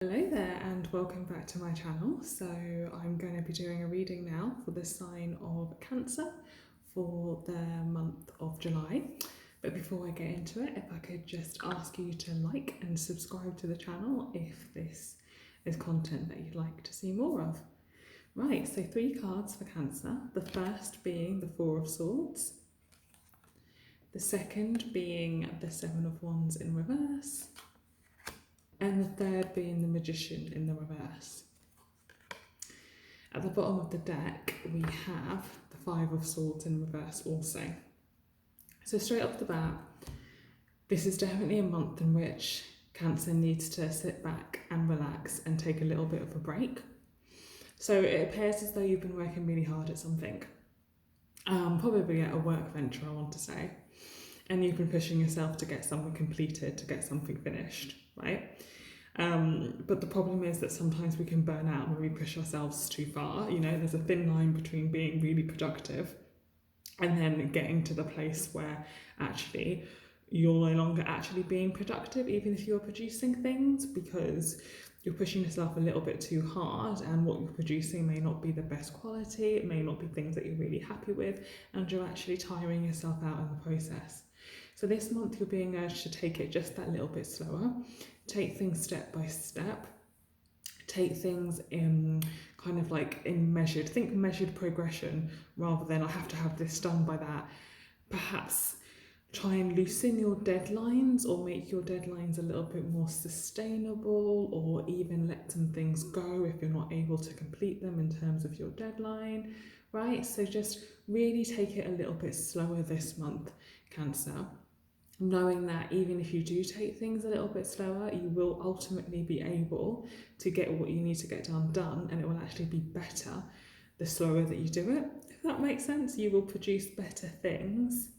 Hello there and welcome back to my channel. So I'm going to be doing a reading now for the sign of Cancer for the month of July. But before I get into it, if I could just ask you to like and subscribe to the channel if this is content that you'd like to see more of. Right, so 3 cards for Cancer. The first being the Four of Swords. The second being the Seven of Wands in reverse. And the third being the Magician in the reverse. At the bottom of the deck, we have the Five of Swords in reverse also. So straight off the bat, this is definitely a month in which Cancer needs to sit back and relax and take a little bit of a break. So it appears as though you've been working really hard at something. Probably at a work venture, I want to say. And you've been pushing yourself to get something completed, to get something finished, right? But the problem is that sometimes we can burn out when we push ourselves too far. You know, there's a thin line between being really productive and then getting to the place where actually you're no longer actually being productive, even if you're producing things, because you're pushing yourself a little bit too hard and what you're producing may not be the best quality, it may not be things that you're really happy with, and you're actually tiring yourself out in the process. So this month you're being urged to take it just that little bit slower, take things step by step, take things in kind of like in measured, think measured progression rather than I have to have this done by that. Perhaps try and loosen your deadlines or make your deadlines a little bit more sustainable, or even let some things go if you're not able to complete them in terms of your deadline, right? So just really take it a little bit slower this month, Cancer, knowing that even if you do take things a little bit slower, you will ultimately be able to get what you need to get done, and it will actually be better the slower that you do it. If that makes sense, you will produce better things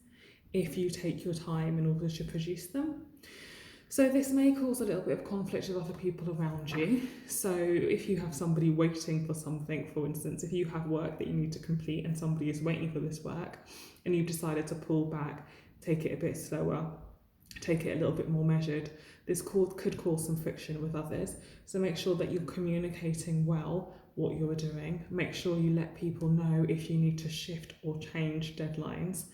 if you take your time in order to produce them. So this may cause a little bit of conflict with other people around you. So if you have somebody waiting for something, for instance, if you have work that you need to complete and somebody is waiting for this work and you've decided to pull back, take it a bit slower, take it a little bit more measured, this could cause some friction with others. So make sure that you're communicating well what you're doing. Make sure you let people know if you need to shift or change deadlines.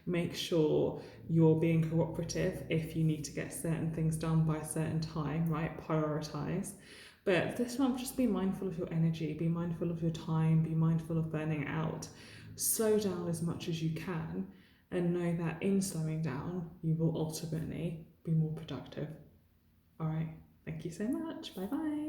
Make sure you're being cooperative if you need to get certain things done by a certain time, right? Prioritize. But this month, just be mindful of your energy, be mindful of your time, be mindful of burning out. Slow down as much as you can, and know that in slowing down, you will ultimately be more productive. All right, thank you so much. Bye bye.